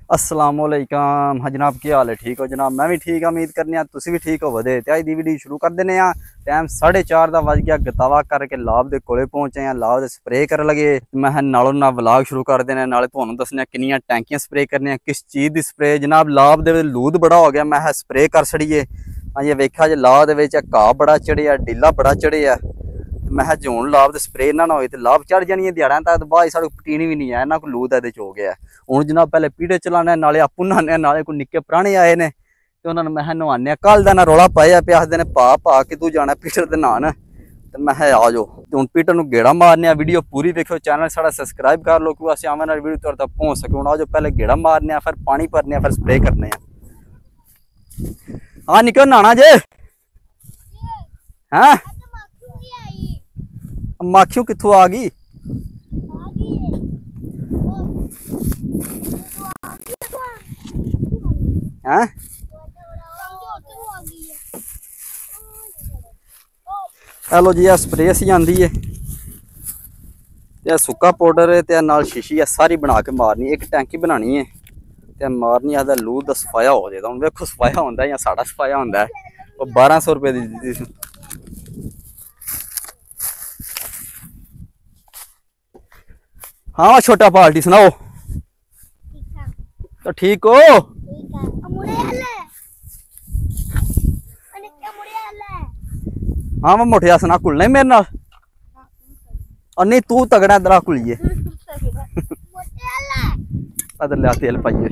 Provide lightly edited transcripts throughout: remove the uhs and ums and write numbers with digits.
अस्सलामुअलैकुम। हाँ जनाब, की हाल है? ठीक हो जनाब? मैं भी ठीक, उम्मीद करने तुसी भी ठीक हो। ते अज दी वीडियो शुरू कर देने। टाइम 4:30 का बज गया। गतावा करके लाभ के कोले पहुंचे हैं। लाभ दे स्प्रे कर लगे। मैं नालों ना व्लॉग शुरू कर देने, नाले तुहानू दसने किनियां टैंकियां स्प्रे करने, किस चीज़ की स्प्रे। जनाब लाभ दे लूद बड़ा हो गया, मैं स्प्रे कर छड़िए। हाँ जी वेख्या जो लाभ दे घाह बड़ा चढ़िया, ढीला बड़ा चढ़िया। मैं जो हूँ लाभ दे स्प्रे ना हो तो लाभ चढ़ जानी है दिहाड़ा तक, बाद साढ़े पटीनी भी नहीं है ना कोई लूद ए हो गया। हूँ जनाब पहले पीढ़े चलाने, नाले आपू नहाने, नाले कोई निक्के पुराने आए ने तो उन्होंने मैं नहाने। कल का ना रौला पाया पे आखते ने पा के तू जाना पीटर ते नहान, तो मैं आ जाओ हूँ पीटर को गेड़ा मारने। वीडियो पूरी देखो, चैनल साड़ा सबसक्राइब कर लो क्योंकि आने वाली वीडियो तुहाडे तक पहुँच सके। हूँ आ जाओ पहले गेड़ा मारने, फिर पानी भरने, फिर स्प्रे करने। हाँ निकल नहाना जे। हाँ माखियों कित्थों आ गई? हैं हेलो जी, स्प्रे असी आंदी है, सुक्का पाउडर है ते नाल शीशी है, सारी बना के मारनी। एक टैंकी बनानी है ते मारनी। आखदा लूद दा सफाया हो जाए। हुण वेखो सफाया होंदा या साड़ा सफाया होंदा है। वो 1200 रुपये दी। हाँ छोटा पार्टी सुनाओ तो ठीक हो? हाँ मैं मोटिया सुना कुलना मेरे नाल। और नहीं तू तगड़ा इधर कुलिए इधर लिया तेल पाइए।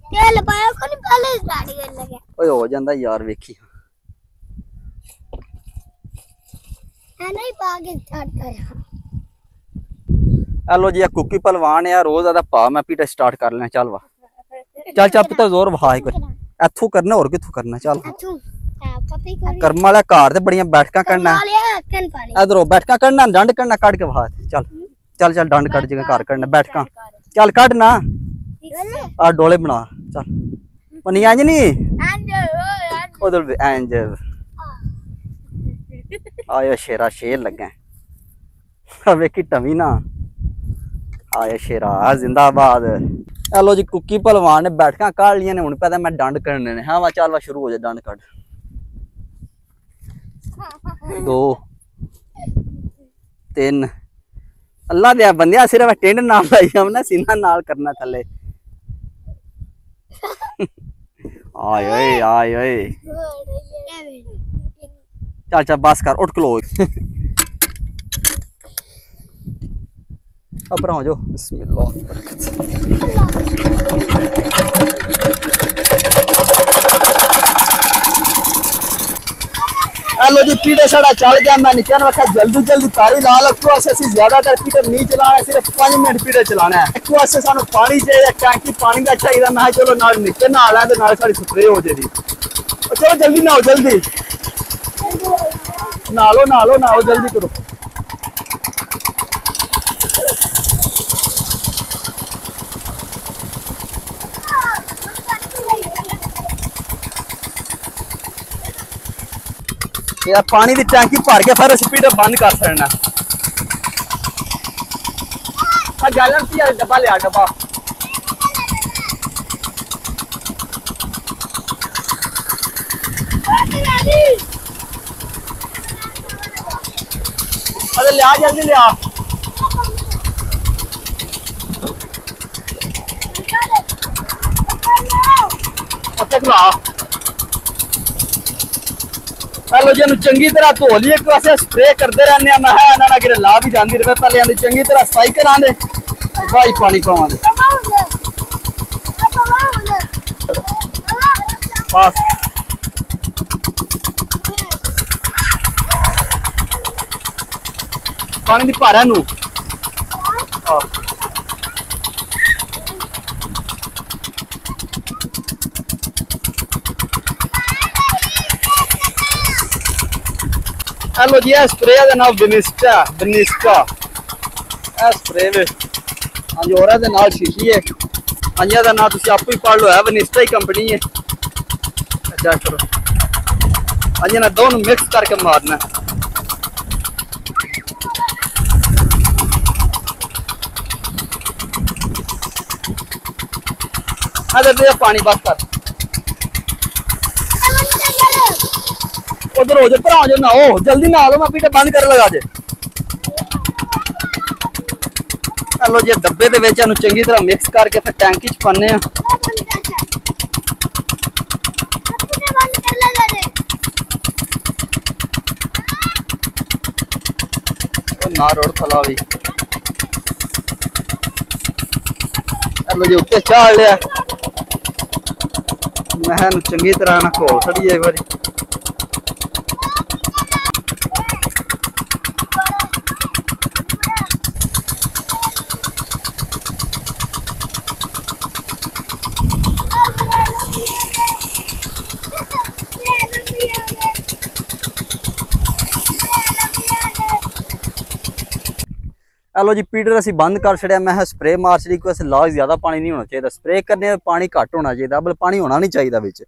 तेल पाया को नहीं पहले स्टार्ट कर लगे। ओए हो जांदा यार वेखी। है नहीं पाके स्टार्ट कर। हेलो जी कुकी पहलवान है रोज आदा पा मैं पीटा स्टार्ट कर लेना। चल वाह चल चल पुत्र जोर वहा इथों करना और किथों करना। चल कर्म वाला घर ते बड़ियां बैठकां करना, इधरों बैठकां करना, डंड करना कट के वहा। चल चल चल डंड कट जगह घर करना बैठकां। चल कट ना आ डोले बना। चल पनी इंज नहीं उधर इंज आयो शेरा शेर लगे वेखी टवी ना आया शेरा जिंदाबाद। हेलो जी कुकी पहलवान ने बैठक काट लिया ने। हूँ पता मैं डंड करने ने। हाँ वा चल वा शुरू हो जाए डंड कट। 2 3 अल्लाह दिया बंदिया सिर्फ टेंड नाल लाई हमने सीना नाल करना थले। आय ओए आय ओए चल चल बस कर उठ खलो। अब हो जाओ। बिस्मिल्लाह। हेलो जी पीटे साड़ा चल गया। मैं निकल रखा जल्दी जल्दी तारी ला लो। असी ज्यादातर पीटे नहीं चलाना, सिर्फ 5 मिनट पीटे चलाना है। सानू पानी चाहिए, टैंकी पानी का चाहिए। मैं चलो नाल निकल ना आला नाल साड़ी स्प्रे हो जाएगी। चलो जल्दी नहाओ, जल्दी नहालो नहालो नहाओ, जल्दी करो। यार पानी की टैंकी भर के फिर स्पीड बंद कर सकना। गैलन की डब्बा लिया डब्बा। अरे लिया जल्दी लिया। हेलो जी चंगी तरह धो लिए स्प्रे करते रहने। मैं कि ला भी जाती रहे। पहले आते चंगी तरह सफाई करा दे, भाई पानी पावा दे बस। पानी की भारा नू हेलो जी स्प्रे का नाम विनिस्टा विनिस्टा स्प्रे वे। हाँ जी और नाल शीशी है। हाँ जी नाम तुम आपू ही पढ़ लो, है विनिस्टा ही कंपनी है। चेक करो। हाँ जी ना दोनों मिक्स करके मारना। दे पानी बस कर उधर हो जाए भरा जो ना हो जल्दी ना लो मैं पीछे बंद कर लगा जे लो जी डब्बे दे विच चंगी तरह मिक्स करके फिर टैंकी च पाने ना रोड फला भी लो जी उत्ते चाल लिया मैं चंगी तरह ना घोल छड़िए एक बारी लो जी पीटर असी बंद कर छड़िया मैं स्प्रे मार छड़ी कोई लाग ज्यादा पानी नहीं होना चाहिए स्प्रे करने पानी घट होना चाहिए बल पानी होना नहीं चाहिए बिच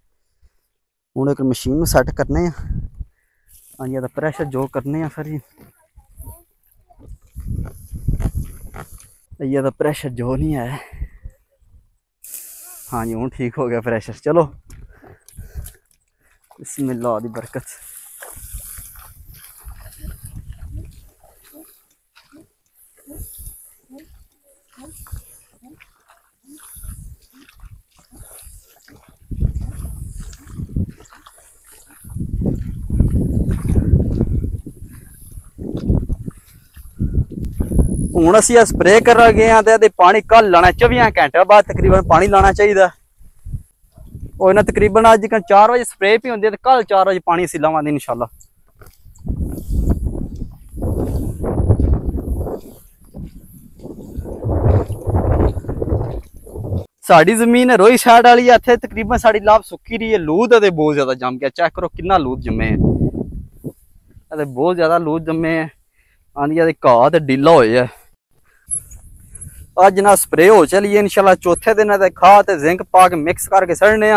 हूँ एक मशीन सैट करने हाँ जी प्रेशर जो करने फिर ये प्रेशर जो नहीं है हाँ जी हूँ ठीक हो गया प्रेशर चलो बिस्मिल्लाह दी बरकत हूँ असी स्प्रे कर गए तो पानी कल लाना 24 घंटे बाद तकरीबन पानी लाना चाहिए और ना तकरीबन अज 4 बजे स्प्रे भी होंगे कल 4 बजे पानी असी लावांगे इंशाल्लाह साड़ी जमीन है रोही साइड वाली है इत्थे तकरीबन साड़ी लाभ सुक्की रही है लूद है बहुत ज्यादा जम गया चेक करो कितना लूद जमे है बहुत ज्यादा लूद जमे है आंधी घाह तो ढीला होया अज ना स्प्रे हो चली इंशाल्लाह चौथे दिन खाद जिंक पा के मिक्स करके सड़ने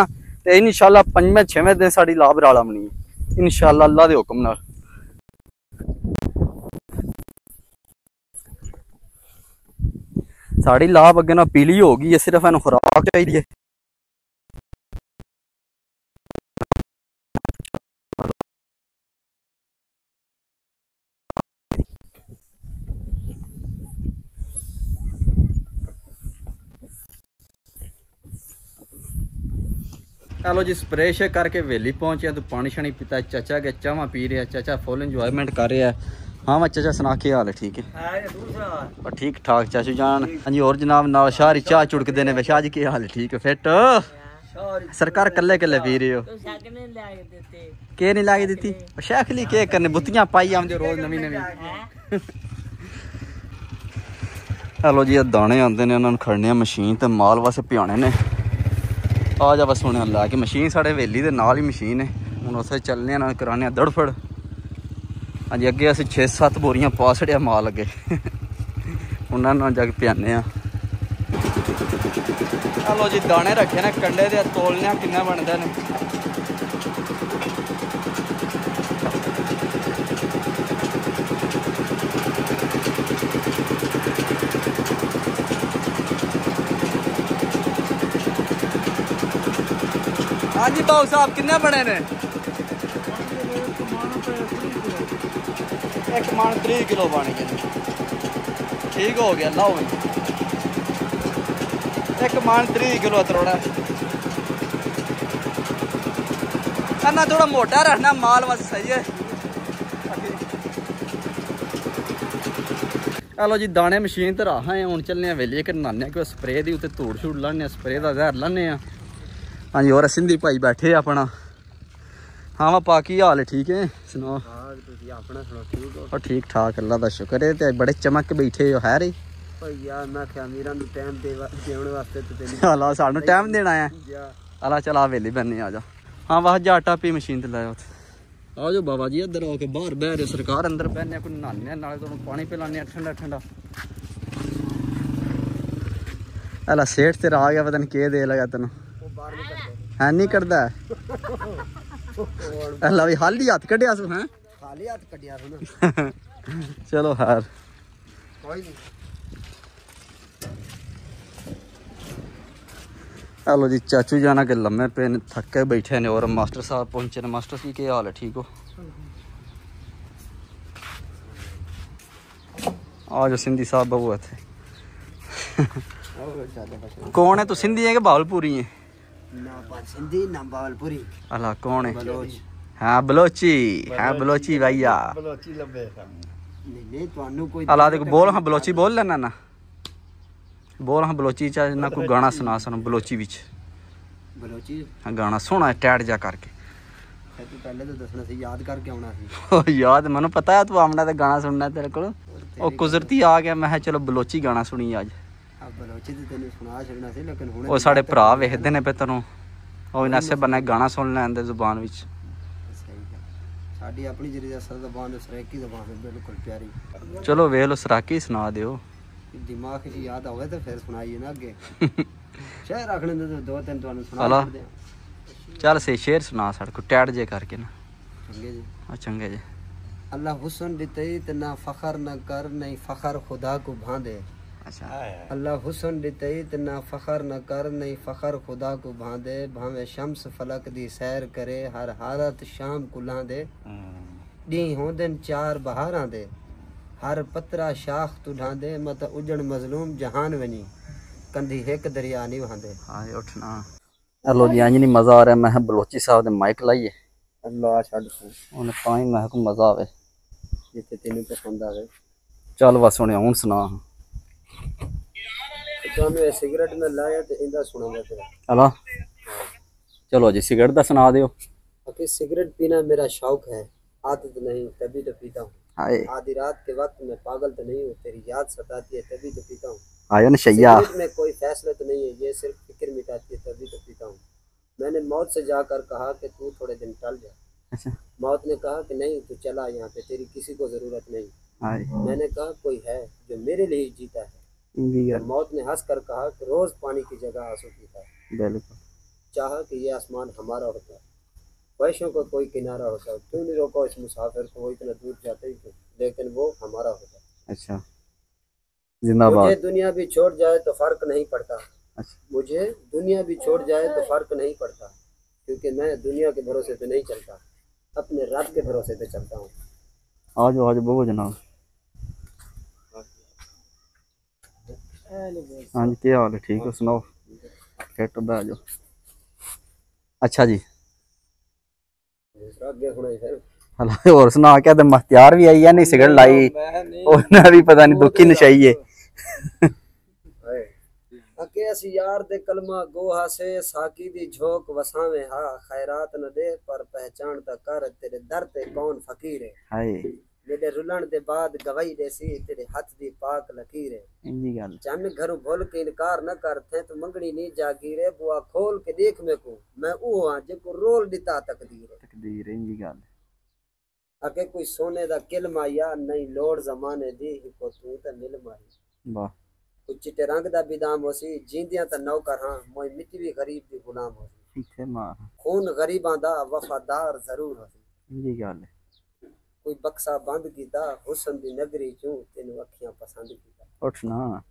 ते इंशाल्लाह 5वें 6वें दिन साड़ी लाभ राला बनी इंशाल्लाह अल्लाह दे हुक्म नाल साड़ी लाभ अगे ना पीली हो गई है सिर्फ इन्हू खुराक चाहिए चलो जी स्प्रे शे करके वेली पहुंचे तो पानी शानी पीता चाचा के चावा पी रहा चाचा फुल इंजॉयमेंट कर रहा है हाँ मैं चाचा सुना के हाल है ठीक है ठीक ठाक चाचू जान हाँ जी और जनाब नाल शाहरी चाह चुड़कते ने शाह जी के हाल है ठीक है फिट सरकार कल्ले कल्ले पी रहे हो के नहीं ला के दी शैखली के करने बुत्तियां पाई आंदे रोज नवी नवी चलो जी दाने आंदे ने उन्होंने खड़ने मशीन तो माल वास्ते पियाने ने आ जा बस हुणे लैके मशीन साढ़े वेली दे नाल ही मशीन है हुण उत्थे चलने ना कराने दड़फड़ हाँ जी अगे असीं 6-7 बोरियां पा छड़िया माल अगे उन्होंने जाके पियाने चलो जी दाने रखे ने कंडे दे तोलने किन्ने बनदे ने हाँ जी बाबू साहब किन्ने बने ने एक मन 3 किलो बन गए ठीक हो गया लाओ एक मन 3 किलो त्रोड़ा ना थोड़ा मोटा रखना माल बस सही है चलो जी दाने मशीन तो रहा है हूँ चलने वेली कर नाने कि स्प्रे की उत्ते धूड़ छूड़ लाने स्प्रे का जहर लाने हाँ जी और सिंधी भाई बैठे अपना हाँ वा पाकी हाल है ठीक है सुनाओ और ठीक ठाक अल्लाह का शुक्र है ते बड़े चमक बैठे हो है रे अल्लाह सानू टाइम देना है अल्लाह चला वेली बनने आ जा हाँ वाह जा आटा पी मशीन ते लाया आ जाओ बाबा जी इधर आके बाहर बह रहे सरकार अंदर बहने कोई नहाने नाले तुहानू पानी पिलाने ठंडा ठंडा अल्लाह सेठ तेरा आ गया पता नहीं के दे लगा तेन है नहीं करता अल्लाह भी हाली हाथ कढ़िया सु हैं हाली हाथ कढ़िया सु चलो हार कोई नहीं हेलो जी, चाचू जाना के लम्हे पे ने, थके बैठे ने और मास्टर साहब पहुंचे ने। मास्टर जी क्या हाल है, ठीक हो? आज सिंधी साहब बहु थे। कौन है तू, सिंधी है कि भावलपुरी है? ना सिंधी ना भावलपुरी। अल्लाह कौन है? बलोच। हाँ बलोची, हाँ बलोची भैया। बलोची लंबे नहीं ਤੁਹਾਨੂੰ ਕੋਈ अल्लाह देखो बोल, हाँ बलोची बोल लेना ना, बोल हाँ बलोची चाहे ना कोई गाना सुना सुनो बलोची बिच। बलोची हाँ गाना सोना है टैट जा करके। तू पहले तो दसना सी, याद करके आना सी। ओ याद मैंने पता है तू आमना ते गाना सुनना तेरे को। ओ कुदरती आ गया, मैं चलो बलोची गाना सुनी आज। अब बलोची ते तेन सुना छड़ना सी, लेकिन हुन ओ साडे भरा वेखदे ने पे तैनू, ओ इनासे बने गाना सुन लैंदे जुबान विच। सही है, साडी अपनी जरी असल ज़बान सराइकी ज़बान है, बिल्कुल प्यारी। चलो वेख लो, सराकी सुना दियो। दिमाग च याद आवे तो फिर सुनाइए ना अगे। शेर रखने दे तो दो तीन तुहानू सुना अला छड़दे। चल से शेर सुना साडे को टैट जे करके ना। चंगे जी। आ चंगे जे। अल्लाह हुस्न दिते ते ना फखर न कर, नहीं फखर खुदा को भांदे। अच्छा अल्लाह हुस्न दिते ते ना फखर न कर, नहीं फखर खुदा को भांदे। भावे शम्स फलक दी सैर करे, हर हालत शाम को लांदे। डी होंदन चार बहारां दे, हर पतरा शाख तू ढांदे। मत उजड़ मजलूम जहान वनी, कंधी एक दरिया नहीं वहांदे। हाय उठना। हेलो जी, अंज नहीं मजा आ रहा, मैं बलोची साहब दे माइक लाइए। अल्लाह छड़ उन्हें ताई मैं को मजा आवे जिथे तेनू पसंद आवे। चल बस हुणे हुन सुना। तुहानू सिगरेट में लाया ते इंदा सुनांगा तेरा। हला चलो जी, सिगरेट दा सुना दियो। कि सिगरेट पीना मेरा शौक है, आदत नहीं तभी तो पीता हूँ। हाय आधी रात के वक्त में पागल तो नहीं हूँ, तेरी याद सताती है तभी तो पीता हूँ। आयो नशैया। सिगरेट में कोई फैसला तो नहीं है, ये सिर्फ फिक्र मिटाती है तभी तो पीता हूँ। मैंने मौत से जाकर कहा कि तू थोड़े दिन टल जा। अच्छा मौत ने कहा कि नहीं तू चला, यहाँ पे तेरी किसी को जरूरत नहीं। हाय मैंने कहा कोई है जो मेरे लिए जीता है। इंदी तो मौत ने हंस कर कहा कि रोज पानी की जगह आंसू पीता है। बिल्कुल। चाहा कि ये आसमान हमारा होता, ख्वाहिशों का कोई किनारा होता, क्यों नहीं रोका इस मुसाफिर को, वो इतना दूर जाते ही क्यों, लेकिन वो हमारा होता। अच्छा मुझे जिंदाबाद। दुनिया भी छोड़ जाए तो फर्क नहीं पड़ता। अच्छा मुझे दुनिया भी छोड़ जाए तो फर्क नहीं पड़ता, क्योंकि मैं दुनिया के भरोसे पे नहीं चलता, अपने रब के भरोसे पे चलता हूँ। आज आज बहुत जनाब। हाँ जी, क्या हाल है, ठीक हो? सुनाओ फिट बैठो। अच्छा जी दूसरा अगे सुनाई फिर। हला और सुना क्या? मख्तियार भी आई है नहीं सिगरेट लाई, उन्हें भी पता नहीं दुखी नशाई है। अके अस यार दे कलमा गोहा से, साकी दी झोंक वसावे हा। खैरात न दे पर पहचान ता कर, तेरे दर ते कौन फकीर है। हाय मेरे रुलन दे बाद गवाही देसी, तेरे हथ दी पाक लकीर है। इंदी गल। चन घरों भूल के इनकार न कर, थे तो मंगनी नहीं जागीर है। बुआ खोल के देख में को, मैं ऊ हां जेको रोल दिता तकदीर है। तकदीर इंदी गल। अके कोई सोने दा किल माया, नहीं लोड़ जमाने दी को तू ते मिल माही। वाह कोई चिट्टे रंग दा बिदाम होसी, जींदियां ता नौकर हां, मोई मिट्टी भी गरीब दी गुलाम होसी। इथे मार खून गरीबां दा वफादार जरूर होसी। इंदी गल। कोई बक्सा बंद कीता, हुस्न दी नगरी चूं तेनू अखियां पसंद कीता। उठना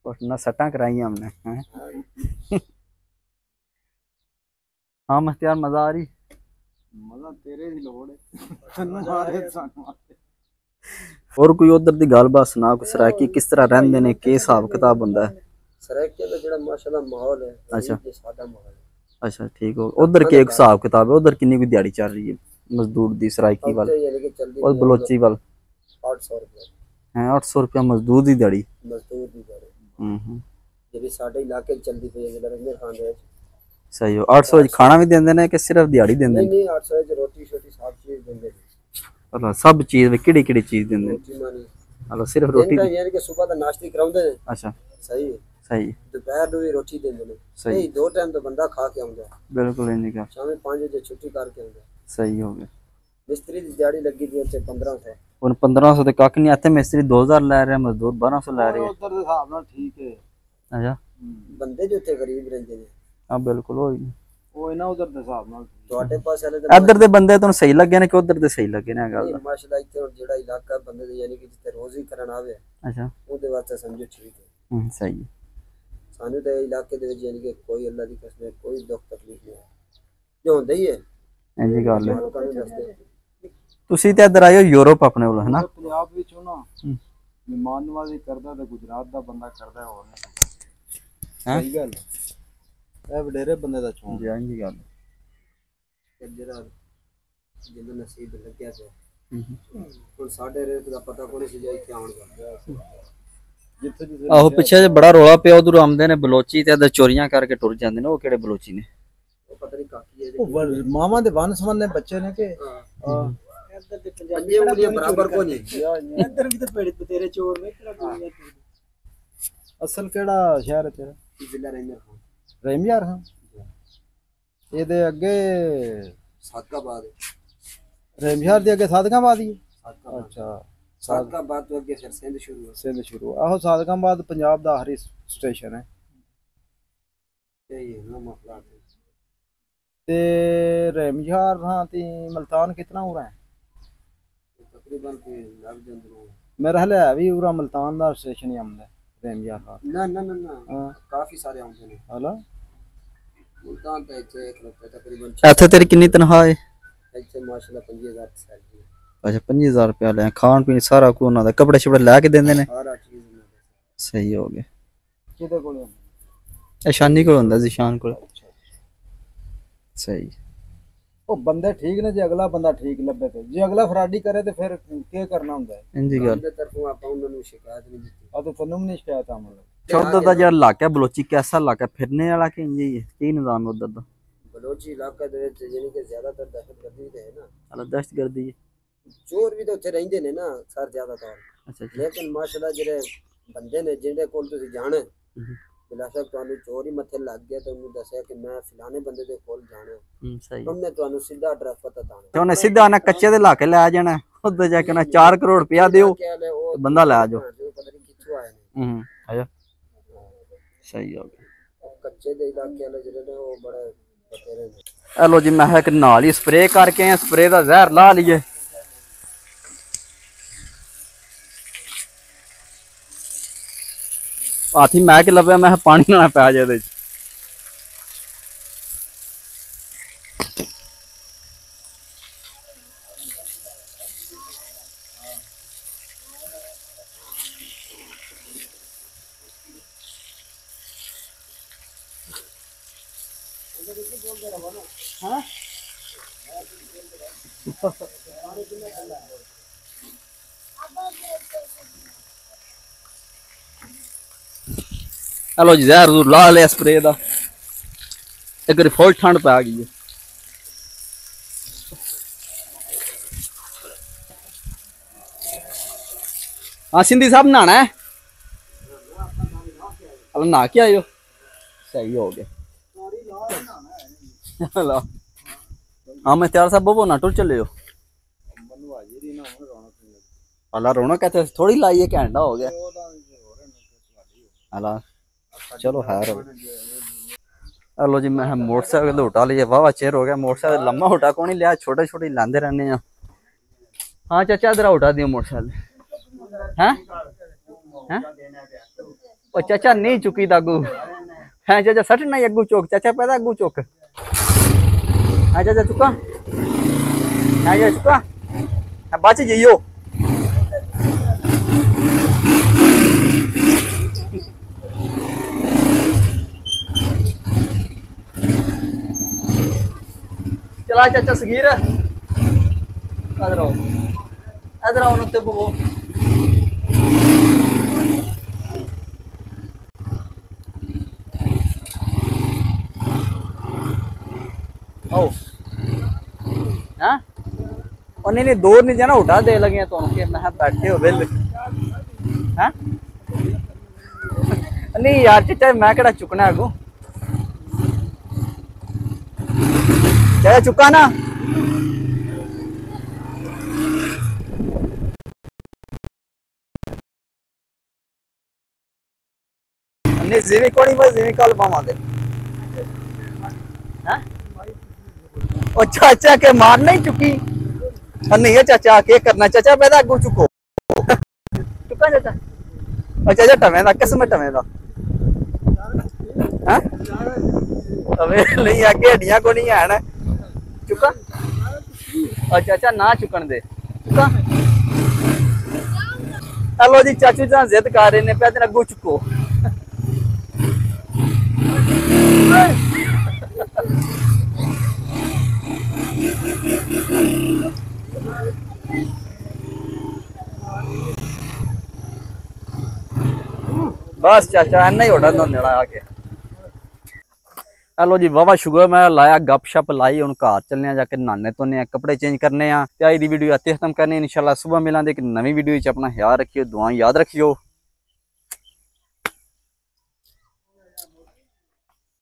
उठना, सट्टा कराई हमने हैं? हाँ मख्तियार, मजा आ रही? मजा तेरे दी लोड़ है मारे सानू। और कोई उधर दी गलबात सुना, कोई सराकी किस तरह रहंदे ने, के हिसाब किताब हुंदा है? सराके दा जेड़ा माशाल्लाह माहौल है, अच्छा ये सादा माहौल है। अच्छा ठीक हो। उधर के एक हिसाब किताब है, उधर कितनी कोई दिहाड़ी चल रही है मजदूर दी सराकी वाल यानी कि जल्दी और बलोची वाल? 800 रुपया है 800 रुपया मजदूर दी दिहाड़ी। मजदूर दी दिहाड़ी जेडी साडे इलाके चलदी पई है, जेड़ा रंगे खान दे। सही हो। 800 खाना भी देंदे ने कि सिर्फ दिहाड़ी देंदे ने? नहीं 800 च रोटी छोटी सब चीज देंदे। अल्लाह सब चीज में किड़ी किड़ी चीज देंदे? रोटी मानी अल्लाह सिर्फ रोटी यानी कि सुबह दा नाश्ता कराउंदे ने। अच्छा सही है। सही दोपहर ਨੂੰ ਵੀ ਰੋਟੀ ਦਿੰਦੇ ਨੇ। सही ਨਹੀਂ ਦੋ ਟਾਈਮ ਤਾਂ ਬੰਦਾ ਖਾ ਕੇ ਆਉਂਦਾ। बिल्कुल इंदी गल। ਸ਼ਾਮੇ 5 ਵਜੇ ਛੁੱਟੀ ਕਰਕੇ ਆਉਂਦਾ। सही हो गया। ਮਿਸਤਰੀ ਦੀ ਦਿਹਾੜੀ ਲੱਗੀ ਦੀ ਉੱਥੇ 1500। ਹੁਣ 1500 ਤੇ ਕੱਖ ਨਹੀਂ, ਇੱਥੇ ਮਿਸਤਰੀ 2000 ਲੈ ਰਿਹਾ, ਮਜ਼ਦੂਰ 1200 ਲੈ ਰਿਹਾ। ਉਧਰ ਦੇ ਹਿਸਾਬ ਨਾਲ ਠੀਕ ਹੈ। ਅੱਛਾ ਬੰਦੇ ਜੋ ਉੱਥੇ ਗਰੀਬ ਰਹਿੰਦੇ ਨੇ। ਹਾਂ ਬਿਲਕੁਲ ਹੋਈ ਉਹ ਇਹਨਾਂ ਉਧਰ ਦੇ ਹਿਸਾਬ ਨਾਲ ਤੁਹਾਡੇ ਪਾਸ ਵਾਲੇ ਇੱਧਰ ਦੇ ਬੰਦੇ ਤੁਹਾਨੂੰ ਸਹੀ ਲੱਗੇ ਨੇ ਕਿ ਉਧਰ ਦੇ ਸਹੀ ਲੱਗੇ ਨੇ? ਗੱਲ ਮਾਸ਼ਾਅੱਲਾ ਇੱਥੇ ਹੁਣ ਜਿਹੜਾ ਇਲਾਕਾ ਬੰਦੇ ਦੇ ਯਾਨੀ ਕਿ ਜਿੱਥੇ ਰੋਜ਼ੀ ਕਰਨ ਆਵੇ, ਅੱਛਾ ਉਹਦੇ ਵਾਸਤੇ ਸਮਝੋ ਠੀਕ ਹੈ। ਸਹੀ सानू तो इलाके दे विच यानी कि कोई अल्लाह दी कसम कोई दुख तकलीफ नहीं है जो होंदा ही है ਇੰਜੀ ਗੱਲ ਹੈ। लोकां नूं दसदे ਤੁਸੀਂ ਤੇ ਇੱਧਰ ਆਇਓ ਯੂਰਪ ਆਪਣੇ ਕੋਲ ਹਨਾ। ਪੰਜਾਬ ਵਿੱਚੋਂ ਨਾ ਮਹਿਮਾਨ ਨਵਾਜ਼ੀ ਕਰਦਾ ਤੇ ਗੁਜਰਾਤ ਦਾ ਬੰਦਾ ਕਰਦਾ ਹੋਰ ਨਹੀਂ। ਸਹੀ ਗੱਲ ਇਹ ਵਡੇਰੇ ਬੰਦੇ ਦਾ ਚੋਣ ਜੀ ਇੰਜੀ ਗੱਲ ਤੇ ਜਿਹੜਾ ਜਿਹਦਾ ਨਸੀਬ ਲੱਗਿਆ ਤੇ ਹੁਣ ਸਾਡੇ ਰੇਟ ਦਾ ਪਤਾ ਕੋਈ ਸੀ ਜਾਈ ਕਿਉਂ ਆਉਣ ਜਿੱਥੇ ਜਿੱਥੇ ਆਹੋ ਪਿੱਛੇ ਜੇ ਬੜਾ ਰੋਲਾ ਪਿਆ ਉਧਰ ਆਉਂਦੇ ਨੇ ਬਲੋਚੀ ਤੇ ਇੱਧਰ ਚੋਰੀਆਂ ਕਰਕੇ ਟੁਰ ਜਾਂਦੇ ਨੇ। ਉਹ ਕਿਹੜੇ ਬਲੋਚੀ ਨੇ? ਉਹ ਪਤਾ ਨਹੀਂ ਕਾਕੀ ਹੈ ਉਹ ਮਾਵਾਂ ਦੇ ਵੰਨ ਸਵੰਨੇ ਬੱਚੇ ਨੇ ਕਿ ਹਾਂ ਇੱਧਰ ਤੇ ਪੰਜਾਬੀ ਉਂਗਲੀਆਂ ਬਰਾਬਰ ਕੋ ਨਹੀਂ ਇੱਧਰ ਵੀ ਤੇ ਬਤੇਰੇ ਚੋਰ ਨੇ ਕਿਹੜਾ ਦੁਨੀਆ ਅਸਲ ਕਿਹੜਾ ਸ਼ਹਿਰ ਹੈ ਤੇਰਾ? ਜ਼ਿਲ੍ਹਾ ਰਹਿੰਦਾ ਰਹਿਮਯਾਰ ਹਾਂ ਇਹਦੇ ਅੱਗੇ ਸਾਦਕਾਬਾਦ ਰਹਿਮਯਾਰ ਦੇ ਅੱਗੇ ਸਾਦਕਾਬਾਦ ਹੀ ਹੈ। ਸਾਦਕਾਬਾਦ ਅੱਛਾ ਸਾਦਕਾਬਾਦ ਤੋਂ ਅੱਗੇ ਫਿਰ ਸਿੰਧ ਸ਼ੁਰੂ ਹੋ ਸਿੰਧ ਸ਼ੁਰੂ ਆਹੋ ਸਾਦਕਾਬਾਦ ਪੰਜਾਬ ਦਾ ਆਖਰੀ ਸਟੇਸ਼ਨ ਹੈ ਇਹ ਨਾ ਮਸਲਾ ਤੇ ਰਹਿਮਯਾਰ ਹਾਂ ਤੇ ਮਲਤਾਨ ਕਿਤਨਾ ਹੋ रहा है? तकरीबन के लग जंदरो मेरा हले है भी पूरा मुल्तान दा स्टेशन ही आंदा रहमयार का ना ना ना ना हां काफी सारे आउंदे ने हला मुल्तान तो इथे एक लगता तकरीबन ਇੱਥੇ ਤੇਰੀ ਕਿੰਨੀ ਤਨਖਾਹ ਹੈ? इथे माशाल्लाह 5000 सैलरी ਅੱਛਾ 25000 ਰੁਪਇਆ ਲੈ ਖਾਣ ਪੀਣ ਸਾਰਾ ਕੁਝ ਉਹਨਾਂ ਦਾ ਕੱਪੜੇ ਛਪੜੇ ਲੈ ਕੇ ਦਿੰਦੇ ਨੇ। सारा चीज में ਸਹੀ ਹੋ ਗਿਆ। किदे कोल ਇਹ ਸ਼ਾਨੀ ਕੋਲ ਹੁੰਦਾ ਸੀ ਸ਼ਾਨ ਕੋਲ। ਸਹੀ ਉਹ ਬੰਦੇ ਠੀਕ ਨੇ ਜੇ ਅਗਲਾ ਬੰਦਾ ਠੀਕ ਲੱਭੇ ਤੇ ਜੇ ਅਗਲਾ ਫਰਾਡੀ ਕਰੇ ਤੇ ਫਿਰ ਕੀ ਕਰਨਾ ਹੁੰਦਾ ਹੈ? ਇੰਜੀ ਗੱਲ। ਦੇ ਤਰਫੋਂ ਆਪਾਂ ਉਹਨਾਂ ਨੂੰ ਸ਼ਿਕਾਇਤ ਨਹੀਂ ਦਿੱਤੀ ਆ ਤੇ ਤੈਨੂੰ ਵੀ ਨਹੀਂ ਸ਼ਿਕਾਇਤ ਆ ਮਤਲਬ ਚੌਧਰ ਦਾ ਜਿਹੜਾ ਇਲਾਕਾ ਬਲੋਚੀ ਕੈਸਾ ਇਲਾਕਾ ਫਿਰਨੇ ਵਾਲਾ ਕਿ ਇੰਜੀ ਹੀ ਹੈ? ਕੀ ਨਿਜ਼ਾਮ ਉਧਰ ਦਾ? ਬਲੋਚੀ ਇਲਾਕੇ ਦੇ ਵਿੱਚ ਯਾਨੀ ਕਿ ਜ਼ਿਆਦਾਤਰ ਦਹਿਸ਼ਤਗਰਦੀ ਤੇ ਹੈ ਨਾ ਹਾਲਾ ਦਹਿਸ਼ਤਗਰਦੀ ਹੈ। ਚੋਰ ਵੀ ਤਾਂ ਉੱਥੇ ਰਹਿੰਦੇ ਨੇ ਨਾ ਸਰ ਜ਼ਿਆਦਾਤਰ ਅੱਛਾ ਅੱਛਾ ਲੇਕਿਨ ਮਾਸ਼ਾਅੱਲਾ ਜਿਹੜੇ ਬੰਦੇ ਨੇ ਜਿਹਦੇ ਕੋਲ ਤੁਸੀਂ ਜਾਣਾ ਬਿਲਾ ਸ਼ੱਕ ਤੁਹਾਨੂੰ ਚੋਰ ਹੀ ਮੱਥੇ ਲੱਗ ਗਿਆ ਤੇ ਉਹਨੂੰ ਦੱਸਿਆ ਕਿ ਮੈਂ ਫਿਲਾਣੇ ਬੰਦੇ ਦੇ ਕੋਲ ਜਾਣਾ ਸਹੀ। ਉਹਨੇ ਤੁਹਾਨੂੰ ਸਿੱਧਾ ਐਡਰੈਸ ਪਤਾ ਤੇ ਤਾਣਾ ਉਹਨੇ ਸਿੱਧਾ ਨਾ ਕੱਚੇ ਦੇ ਇਲਾਕੇ ਲੈ ਜਾਣਾ ਉੱਧਰ ਜਾ ਕੇ ਨਾ 4 ਕਰੋੜ ਰੁਪਇਆ ਦਿਓ ਤੇ ਬੰਦਾ ਲੈ ਜਾਓ। ਪਤਾ ਨਹੀਂ ਕਿੱਥੋਂ ਆਏ ਨੇ ਆਇਆ ਸਹੀ ਹੋ ਗਿਆ। ਕੱਚੇ ਦੇ ਇਲਾਕੇ ਵਾਲੇ ਜਿਹੜੇ ਨੇ ਉਹ ਬੜੇ ਬਤੇਰੇ ਨੇ। ਇਹ ਲੋ ਜੀ ਮੈਂ ਇੱਕ ਨਾਲ ਹੀ ਸਪਰੇਅ ਕਰਕੇ ਆ ਸਪਰੇਅ ਦਾ ਜ਼ਹਿਰ ਲਾ ਲਈਏ। ਹਾਥੀ ਮੈਂ ਕਿ ਲੱਭਿਆ ਮੈਂ ਪਾਣੀ ਨਾ ਪੈ ਜਾਏ ਇਹਦੇ ਚ। हेलो जी जहर जरूर ला लिया स्प्रे का। एक बार फुल ठंड पै गई है। हाँ सिंधी साहब नहाना है? अल नहा के आयो सही हो गया। हाँ मैं त्यार साहब बोबो ना टुर चले हो। अला रोना कहते थोड़ी लाई है घंटा हो गया। अला चलो खैर हेलो जी मैं मोटरसाइकिल उठा लिया वाह चेर हो गया। मोटरसाइकिल लम्बा उठा को नहीं लिया छोटे छोटे लाते रहने। हाँ चाचा इधर उठा दियो मोटरसाइकिल हैं हैं ओ चाचा नहीं चुकी दागू है चाचा सट नहीं अगू चौक चाचा पैदा अगू चौक है चाचा चुका है चाचा चुका बच जाइयो। चला चाचा सगीर इधर आओ नुत्ते बवो। आओ हाँ और नहीं दूर नहीं जाना उठा दे लगे तो मैं बैठे हो बिल हाँ नहीं यार चाचा मैं केड़ा चुकना अगू चाचा चुका ना नहीं जिमी को नहीं बस जिमी कल पावा दे हाँ ओ चाचा के मार नहीं चुकी नहीं है चाचा के करना चाचा पैदा अगू चुको चुका चाचा और चाचा टमे दा किस्म टमे दा हैं अबे नहीं आगे हड्डियां को नहीं है ना चुका अच्छा अच्छा ना चुकन दे चुका हेलो जी चाचू जी जिद कर रहे ने पे अगू चुको बस चाचा इन्ना ही होना नेड़ा आके हेलो जी वावा शुगर मैं लाया गपशप लाई हूँ घर चलने जाके नहाने धोने कपड़े चेंज करने अज की वीडियो इत्थे खत्म करनी इंशाल्लाह सुबह मिलांगे एक नवी वीडियो अपना ख्याल रखियो दुआ याद रखियो।